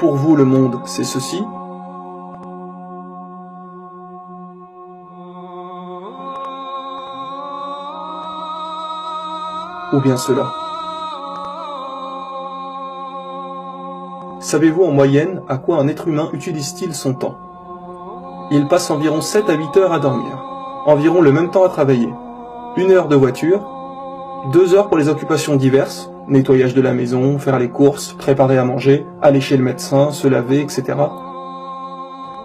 pour vous le monde, c'est ceci. Ou bien cela. Savez-vous en moyenne à quoi un être humain utilise-t-il son temps? Il passe environ 7 à 8 heures à dormir, environ le même temps à travailler, 1 heure de voiture, 2 heures pour les occupations diverses, nettoyage de la maison, faire les courses, préparer à manger, aller chez le médecin, se laver, etc.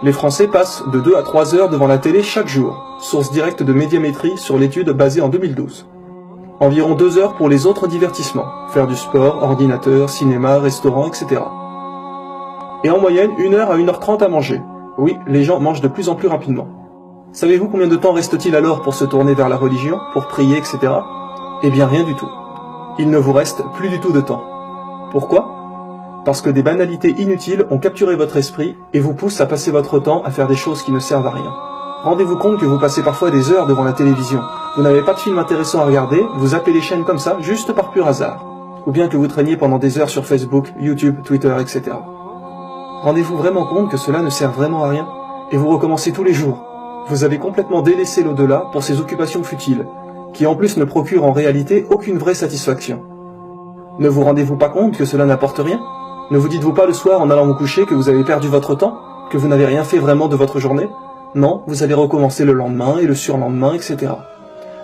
Les Français passent de 2 à 3 heures devant la télé chaque jour, source directe de Médiamétrie sur l'étude basée en 2012. Environ 2 heures pour les autres divertissements, faire du sport, ordinateur, cinéma, restaurant, etc. Et en moyenne, 1 heure à 1h30 à manger. Oui, les gens mangent de plus en plus rapidement. Savez-vous combien de temps reste-t-il alors pour se tourner vers la religion, pour prier, etc. Eh bien rien du tout. Il ne vous reste plus du tout de temps. Pourquoi? Parce que des banalités inutiles ont capturé votre esprit et vous poussent à passer votre temps à faire des choses qui ne servent à rien. Rendez-vous compte que vous passez parfois des heures devant la télévision. Vous n'avez pas de film intéressant à regarder, vous zappez les chaînes comme ça, juste par pur hasard. Ou bien que vous traîniez pendant des heures sur Facebook, YouTube, Twitter, etc. Rendez-vous vraiment compte que cela ne sert vraiment à rien? Et vous recommencez tous les jours. Vous avez complètement délaissé l'au-delà pour ces occupations futiles, qui en plus ne procurent en réalité aucune vraie satisfaction. Ne vous rendez-vous pas compte que cela n'apporte rien? Ne vous dites-vous pas le soir en allant vous coucher que vous avez perdu votre temps? Que vous n'avez rien fait vraiment de votre journée? Non, vous allez recommencer le lendemain et le surlendemain, etc.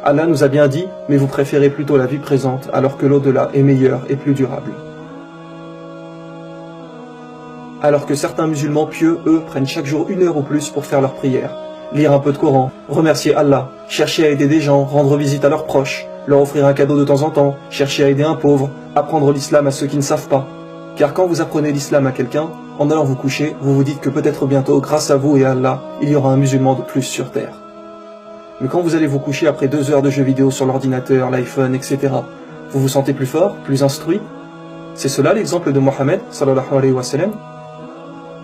Allah nous a bien dit, mais vous préférez plutôt la vie présente alors que l'au-delà est meilleur et plus durable. Alors que certains musulmans pieux, eux, prennent chaque jour 1 heure ou plus pour faire leur prière, lire un peu de Coran, remercier Allah, chercher à aider des gens, rendre visite à leurs proches, leur offrir un cadeau de temps en temps, chercher à aider un pauvre, apprendre l'islam à ceux qui ne savent pas. Car quand vous apprenez l'islam à quelqu'un, en allant vous coucher, vous vous dites que peut-être bientôt, grâce à vous et à Allah, il y aura un musulman de plus sur terre. Mais quand vous allez vous coucher après 2 heures de jeux vidéo sur l'ordinateur, l'iPhone, etc., vous vous sentez plus fort, plus instruit? C'est cela l'exemple de Mohammed, sallallahu alayhi wa sallam.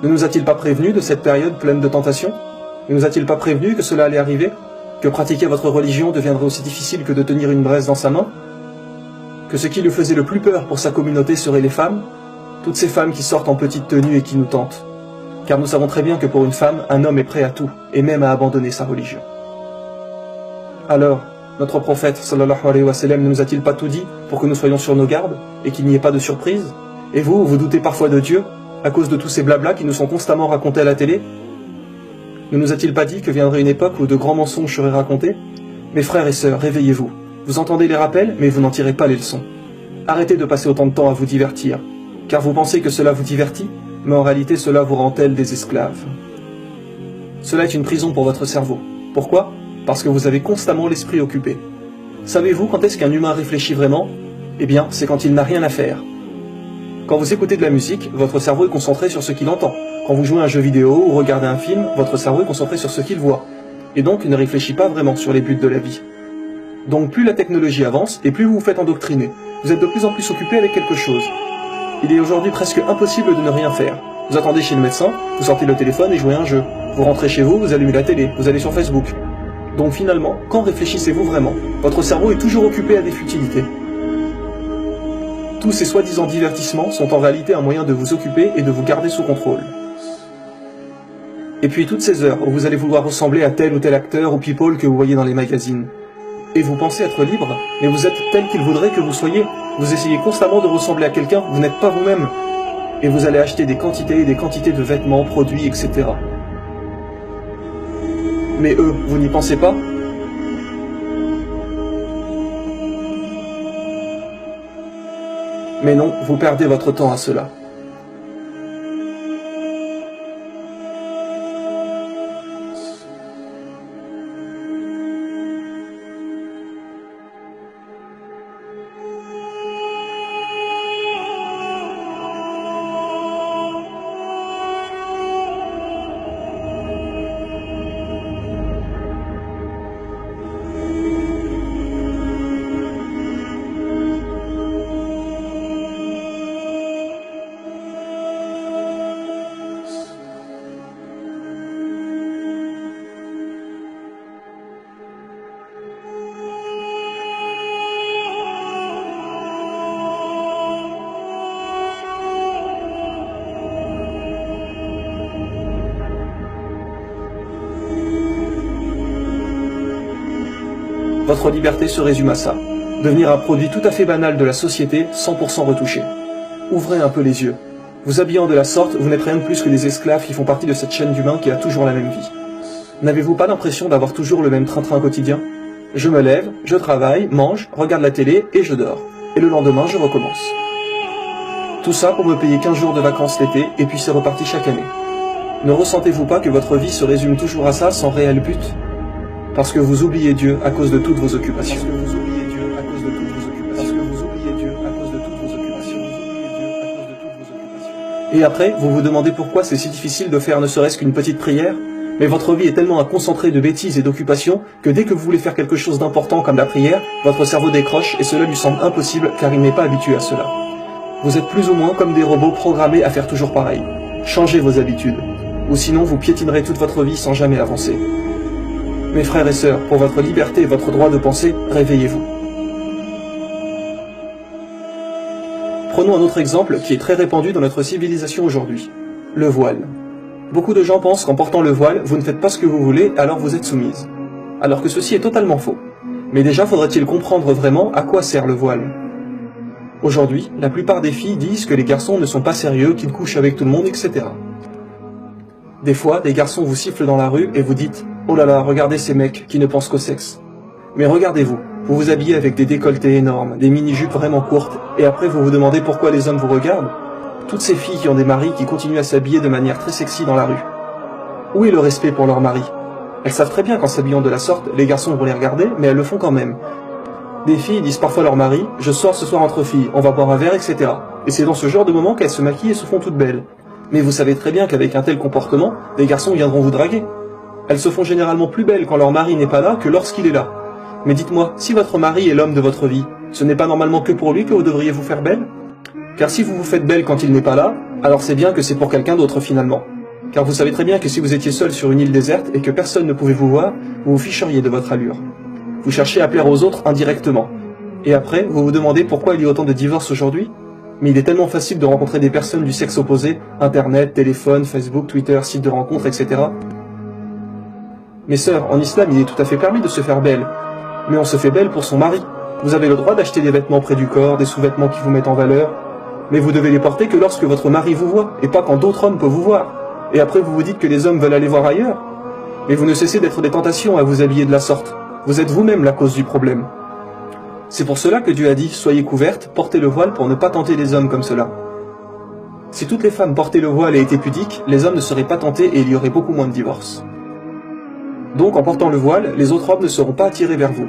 Ne nous a-t-il pas prévenu de cette période pleine de tentations? Ne nous a-t-il pas prévenu que cela allait arriver? Que pratiquer votre religion deviendrait aussi difficile que de tenir une braise dans sa main? Que ce qui lui faisait le plus peur pour sa communauté seraient les femmes? Toutes ces femmes qui sortent en petite tenue et qui nous tentent. Car nous savons très bien que pour une femme, un homme est prêt à tout, et même à abandonner sa religion. Alors, notre prophète, sallallahu alayhi wa sallam, ne nous a-t-il pas tout dit pour que nous soyons sur nos gardes, et qu'il n'y ait pas de surprise? Et vous, vous doutez parfois de Dieu, à cause de tous ces blablas qui nous sont constamment racontés à la télé? Ne nous a-t-il pas dit que viendrait une époque où de grands mensonges seraient racontés? Mes frères et sœurs, réveillez-vous. Vous entendez les rappels, mais vous n'en tirez pas les leçons. Arrêtez de passer autant de temps à vous divertir, car vous pensez que cela vous divertit, mais en réalité cela vous rend tels des esclaves. Cela est une prison pour votre cerveau. Pourquoi? Parce que vous avez constamment l'esprit occupé. Savez-vous quand est-ce qu'un humain réfléchit vraiment? Eh bien, c'est quand il n'a rien à faire. Quand vous écoutez de la musique, votre cerveau est concentré sur ce qu'il entend. Quand vous jouez à un jeu vidéo ou regardez un film, votre cerveau est concentré sur ce qu'il voit. Et donc ne réfléchit pas vraiment sur les buts de la vie. Donc plus la technologie avance et plus vous vous faites endoctriner. Vous êtes de plus en plus occupé avec quelque chose. Il est aujourd'hui presque impossible de ne rien faire. Vous attendez chez le médecin, vous sortez le téléphone et jouez à un jeu. Vous rentrez chez vous, vous allumez la télé, vous allez sur Facebook. Donc finalement, quand réfléchissez-vous vraiment? Votre cerveau est toujours occupé à des futilités. Tous ces soi-disant divertissements sont en réalité un moyen de vous occuper et de vous garder sous contrôle. Et puis toutes ces heures où vous allez vouloir ressembler à tel ou tel acteur ou people que vous voyez dans les magazines. Et vous pensez être libre, mais vous êtes tel qu'il voudrait que vous soyez. Vous essayez constamment de ressembler à quelqu'un, vous n'êtes pas vous-même. Et vous allez acheter des quantités et des quantités de vêtements, produits, etc. Mais eux, vous n'y pensez pas? Mais non, vous perdez votre temps à cela. Votre liberté se résume à ça. Devenir un produit tout à fait banal de la société, 100% retouché. Ouvrez un peu les yeux. Vous habillant de la sorte, vous n'êtes rien de plus que des esclaves qui font partie de cette chaîne d'humains qui a toujours la même vie. N'avez-vous pas l'impression d'avoir toujours le même train-train quotidien? Je me lève, je travaille, mange, regarde la télé et je dors. Et le lendemain, je recommence. Tout ça pour me payer 15 jours de vacances l'été et puis c'est reparti chaque année. Ne ressentez-vous pas que votre vie se résume toujours à ça sans réel but? Parce que vous oubliez Dieu à cause de toutes vos occupations. Parce que vous oubliez Dieu à cause de toutes vos occupations. Parce que vous oubliez Dieu à cause de toutes vos occupations. Et après, vous vous demandez pourquoi c'est si difficile de faire ne serait-ce qu'une petite prière? Mais votre vie est tellement concentrée de bêtises et d'occupations que dès que vous voulez faire quelque chose d'important comme la prière, votre cerveau décroche et cela lui semble impossible car il n'est pas habitué à cela. Vous êtes plus ou moins comme des robots programmés à faire toujours pareil. Changez vos habitudes, ou sinon vous piétinerez toute votre vie sans jamais avancer. Mes frères et sœurs, pour votre liberté et votre droit de penser, réveillez-vous. Prenons un autre exemple qui est très répandu dans notre civilisation aujourd'hui, le voile. Beaucoup de gens pensent qu'en portant le voile, vous ne faites pas ce que vous voulez, alors vous êtes soumise. Alors que ceci est totalement faux. Mais déjà faudrait-il comprendre vraiment à quoi sert le voile. Aujourd'hui, la plupart des filles disent que les garçons ne sont pas sérieux, qu'ils couchent avec tout le monde, etc. Des fois, des garçons vous sifflent dans la rue et vous dites « Oh là là, regardez ces mecs qui ne pensent qu'au sexe ». Mais regardez-vous, vous vous habillez avec des décolletés énormes, des mini-jupes vraiment courtes, et après vous vous demandez pourquoi les hommes vous regardent. Toutes ces filles qui ont des maris qui continuent à s'habiller de manière très sexy dans la rue. Où est le respect pour leur mari? Elles savent très bien qu'en s'habillant de la sorte, les garçons vont les regarder, mais elles le font quand même. Des filles disent parfois à leur mari « Je sors ce soir entre filles, on va boire un verre, etc. » Et c'est dans ce genre de moment qu'elles se maquillent et se font toutes belles. Mais vous savez très bien qu'avec un tel comportement, des garçons viendront vous draguer. Elles se font généralement plus belles quand leur mari n'est pas là que lorsqu'il est là. Mais dites-moi, si votre mari est l'homme de votre vie, ce n'est pas normalement que pour lui que vous devriez vous faire belle? Car si vous vous faites belle quand il n'est pas là, alors c'est bien que c'est pour quelqu'un d'autre finalement. Car vous savez très bien que si vous étiez seul sur une île déserte et que personne ne pouvait vous voir, vous vous ficheriez de votre allure. Vous cherchez à plaire aux autres indirectement. Et après, vous vous demandez pourquoi il y a autant de divorces aujourd'hui? Mais il est tellement facile de rencontrer des personnes du sexe opposé, internet, téléphone, Facebook, Twitter, sites de rencontres, etc. Mes sœurs, en islam, il est tout à fait permis de se faire belle. Mais on se fait belle pour son mari. Vous avez le droit d'acheter des vêtements près du corps, des sous-vêtements qui vous mettent en valeur, mais vous devez les porter que lorsque votre mari vous voit, et pas quand d'autres hommes peuvent vous voir. Et après vous vous dites que les hommes veulent aller voir ailleurs. Mais vous ne cessez d'être des tentations à vous habiller de la sorte. Vous êtes vous-même la cause du problème. C'est pour cela que Dieu a dit « Soyez couvertes, portez le voile pour ne pas tenter les hommes comme cela ». Si toutes les femmes portaient le voile et étaient pudiques, les hommes ne seraient pas tentés et il y aurait beaucoup moins de divorces. Donc en portant le voile, les autres hommes ne seront pas attirés vers vous.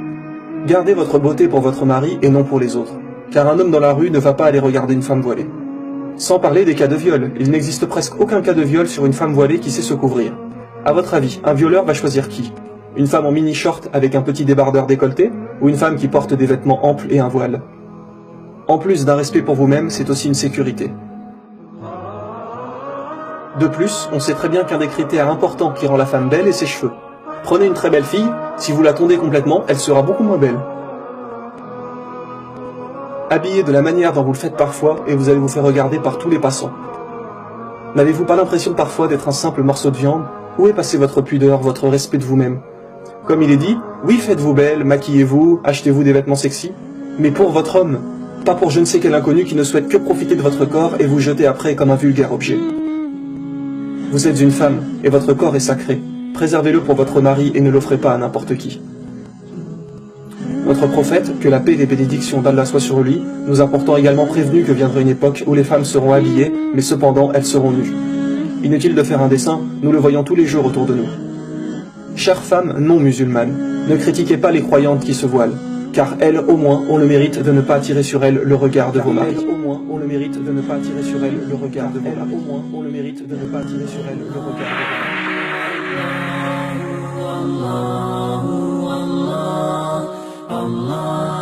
Gardez votre beauté pour votre mari et non pour les autres. Car un homme dans la rue ne va pas aller regarder une femme voilée. Sans parler des cas de viol, il n'existe presque aucun cas de viol sur une femme voilée qui sait se couvrir. À votre avis, un violeur va choisir qui? Une femme en mini-short avec un petit débardeur décolleté, ou une femme qui porte des vêtements amples et un voile? En plus d'un respect pour vous-même, c'est aussi une sécurité. De plus, on sait très bien qu'un des critères importants qui rend la femme belle est ses cheveux. Prenez une très belle fille, si vous la tondez complètement, elle sera beaucoup moins belle. Habillez de la manière dont vous le faites parfois et vous allez vous faire regarder par tous les passants. N'avez-vous pas l'impression parfois d'être un simple morceau de viande? Où est passé votre pudeur, votre respect de vous-même? Comme il est dit, oui faites-vous belle, maquillez-vous, achetez-vous des vêtements sexy, mais pour votre homme, pas pour je ne sais quel inconnu qui ne souhaite que profiter de votre corps et vous jeter après comme un vulgaire objet. Vous êtes une femme, et votre corps est sacré. Préservez-le pour votre mari et ne l'offrez pas à n'importe qui. Notre prophète, que la paix et les bénédictions d'Allah soient sur lui, nous a pourtant également prévenu que viendra une époque où les femmes seront habillées, mais cependant elles seront nues. Inutile de faire un dessin, nous le voyons tous les jours autour de nous. Chères femmes non musulmanes, ne critiquez pas les croyantes qui se voilent, car elles, au moins, ont le mérite de ne pas attirer sur elles le regard de vos maris. Elles, au moins, ont le mérite de ne pas attirer sur elles le regard de vos maris. Elles, au moins, ont le mérite de ne pas attirer sur elles le regard de vos maris. Allahu, Allahu, Allahu, Allah.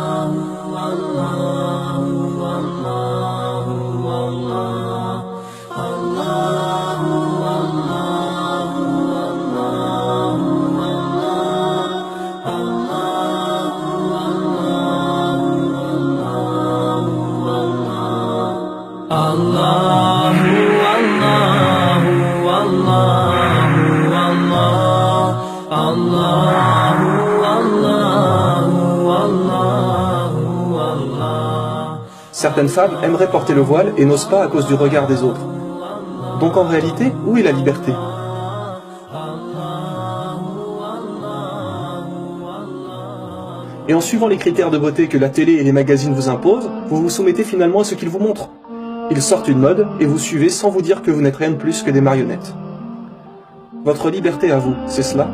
certaines femmes aimeraient porter le voile et n'osent pas à cause du regard des autres. Donc en réalité, où est la liberté? Et en suivant les critères de beauté que la télé et les magazines vous imposent, vous vous soumettez finalement à ce qu'ils vous montrent. Ils sortent une mode et vous suivez sans vous dire que vous n'êtes rien de plus que des marionnettes. Votre liberté à vous, c'est cela?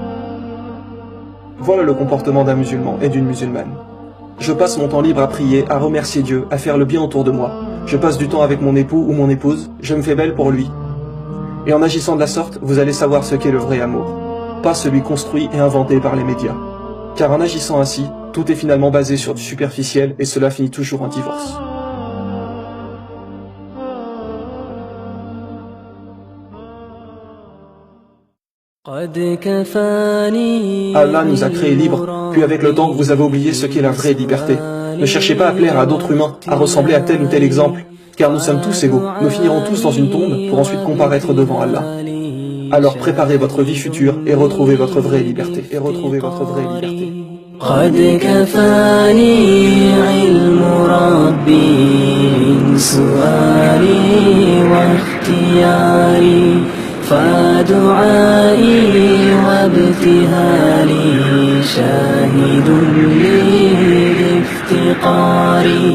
Voilà le comportement d'un musulman et d'une musulmane. Je passe mon temps libre à prier, à remercier Dieu, à faire le bien autour de moi. Je passe du temps avec mon époux ou mon épouse, je me fais belle pour lui. Et en agissant de la sorte, vous allez savoir ce qu'est le vrai amour. Pas celui construit et inventé par les médias. Car en agissant ainsi, tout est finalement basé sur du superficiel et cela finit toujours en divorce. Allah nous a créés libres, puis avec le temps vous avez oublié ce qu'est la vraie liberté. Ne cherchez pas à plaire à d'autres humains, à ressembler à tel ou tel exemple, car nous sommes tous égaux, nous finirons tous dans une tombe pour ensuite comparaître devant Allah. Alors préparez votre vie future et retrouvez votre vraie liberté. قد كفاني علم ربي من سؤالي واختياري فدعائي وابتهالي شاهد لي بافتقاري